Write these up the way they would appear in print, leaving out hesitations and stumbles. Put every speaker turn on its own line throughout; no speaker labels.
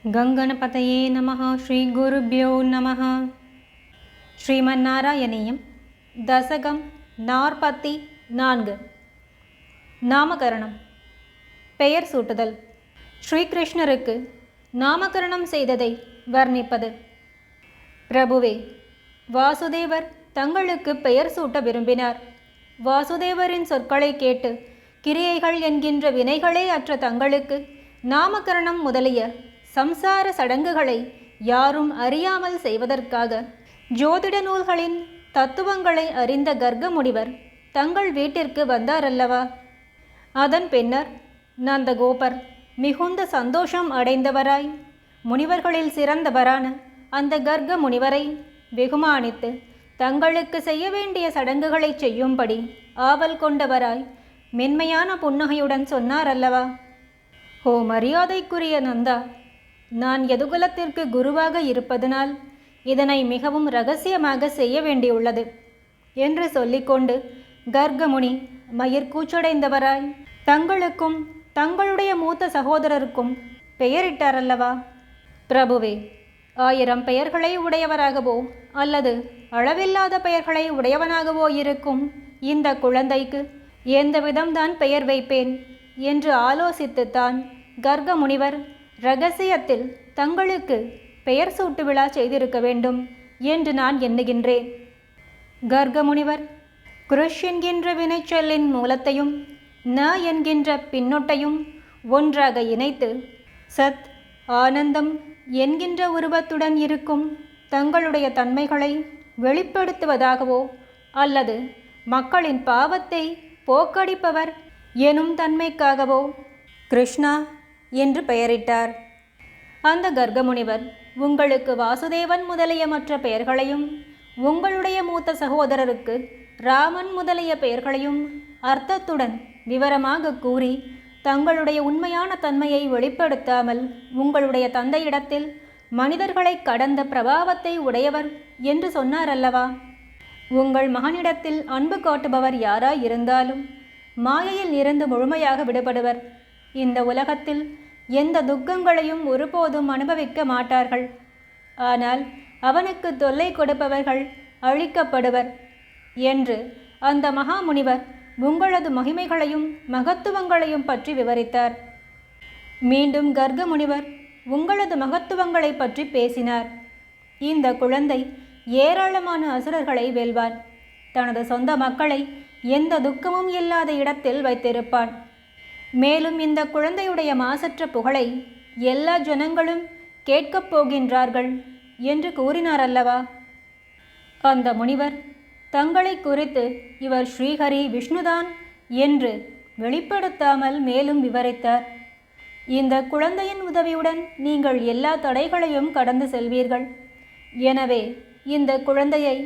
गंगणपतये नमः श्रीगुरुभ्यो नमः श्रीमन्नारायणीयं दशकं 44 நாமகரணம் பெயர் சூட்டுதல். ஸ்ரீகிருஷ்ணருக்கு நாமகரணம் செய்ததை வர்ணிப்பது. பிரபுவே, வாசுதேவர் தங்களுக்கு பெயர் சூட்ட விரும்பினார். வாசுதேவரின் சொற்களை கேட்டு கிரியைகள் என்கின்ற வினைகளே அற்ற தங்களுக்கு நாமகரணம் முதலிய சம்சார சடங்குகளை யாரும் அறியாமல் செய்வதற்காக ஜோதிட நூல்களின் தத்துவங்களை அறிந்த கர்க முனிவர் தங்கள் வீட்டிற்கு வந்தாரல்லவா? அதன் பின்னர் நந்தகோபர் மிகுந்த சந்தோஷம் அடைந்தவராய் முனிவர்களில் சிறந்தவரான அந்த கர்க முனிவரை வெகுமானித்து தங்களுக்கு செய்ய வேண்டிய சடங்குகளை செய்யும்படி ஆவல் கொண்டவராய் மென்மையான புன்னகையுடன் சொன்னார் அல்லவா? ஓ மரியாதைக்குரிய நந்தா, நான் யதுகுலத்திற்கு குருவாக இருப்பதனால் இதனை மிகவும் இரகசியமாக செய்ய வேண்டியுள்ளது என்று சொல்லிக்கொண்டு கர்கமுனி மயிர்கூச்சடைந்தவராய் தங்களுக்கும் தங்களுடைய மூத்த சகோதரருக்கும் பெயரிட்டாரல்லவா? பிரபுவே, 1000 பெயர்களை உடையவராகவோ அல்லது அளவில்லாத பெயர்களை உடையவனாகவோ இருக்கும் இந்த குழந்தைக்கு எந்த விதம்தான் பெயர் வைப்பேன் என்று ஆலோசித்துத்தான் கர்க முனிவர் இரகசியத்தில் தங்களுக்கு பெயர் சூட்டு விழா செய்திருக்க வேண்டும் என்று நான் எண்ணுகின்றேன். கர்க முனிவர் கிருஷ் என்கின்ற வினைச்சொல்லின் மூலத்தையும் ந என்கின்ற பின்னொட்டையும் ஒன்றாக இணைத்து சத் ஆனந்தம் என்கின்ற உருவத்துடன் இருக்கும் தங்களுடைய தன்மைகளை வெளிப்படுத்துவதாகவோ அல்லது மக்களின் பாவத்தை போக்கடிப்பவர் எனும் தன்மைக்காகவோ கிருஷ்ணா என்று பெயரிட்டார். அந்த கர்கமுனிவர் உங்களுக்கு வாசுதேவன் முதலிய மற்ற பெயர்களையும் உங்களுடைய மூத்த சகோதரருக்கு ராமன் முதலிய பெயர்களையும் அர்த்தத்துடன் விவரமாக கூறி தங்களுடைய உண்மையான தன்மையை வெளிப்படுத்தாமல் உங்களுடைய தந்தையிடத்தில் மனிதர்களை கடந்த பிரபாவத்தை உடையவர் என்று சொன்னார் அல்லவா? உங்கள் மகனிடத்தில் அன்பு காட்டுபவர் யாராய் இருந்தாலும் மாயையில் இருந்து முழுமையாக விடுபடுவர். இந்த உலகத்தில் எந்த துக்கங்களையும் ஒருபோதும் அனுபவிக்க மாட்டார்கள். ஆனால் அவனுக்கு தொல்லை கொடுப்பவர்கள் அழிக்கப்படுவர் என்று அந்த மகாமுனிவர் உங்களது மகிமைகளையும் மகத்துவங்களையும் பற்றி விவரித்தார். மீண்டும் கர்க முனிவர் உங்களது மகத்துவங்களை பற்றி பேசினார். இந்த குழந்தை ஏராளமான அசுரர்களை வெல்வான். தனது சொந்த மக்களை எந்த துக்கமும் இல்லாத இடத்தில் வைத்திருப்பான். மேலும் இந்த குழந்தையுடைய மாசற்ற புகழை எல்லா ஜனங்களும் கேட்கப் போகின்றார்கள் என்று கூறினார் அல்லவா? அந்த முனிவர் தங்களை குறித்து இவர் ஸ்ரீஹரி விஷ்ணுதான் என்று வெளிப்படுத்தாமல் மேலும் விவரித்தார். இந்த குழந்தையின் உதவியுடன் நீங்கள் எல்லா தடைகளையும் கடந்து செல்வீர்கள். எனவே இந்த குழந்தையை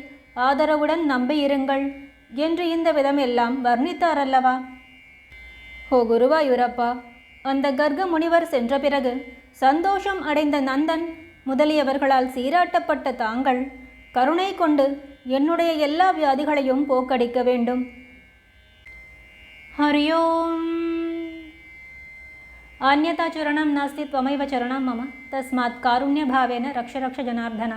ஆதரவுடன் நம்பியிருங்கள் என்று இந்த விதமெல்லாம் வர்ணித்தார் அல்லவா? ஓ குருவாயூரப்பா, அந்த கர்க முனிவர் சென்ற பிறகு சந்தோஷம் அடைந்த நந்தன் முதலியவர்களால் சீராட்டப்பட்ட தாங்கள் கருணை கொண்டு என்னுடைய எல்லா வியாதிகளையும் போக்கடிக்க வேண்டும். ஹரியோம். अन्यथा चरणं नास्ति त्वमेव चरणं मम तस्मात् कारुण्यभावेन रक्ष रक्ष जनार्दन.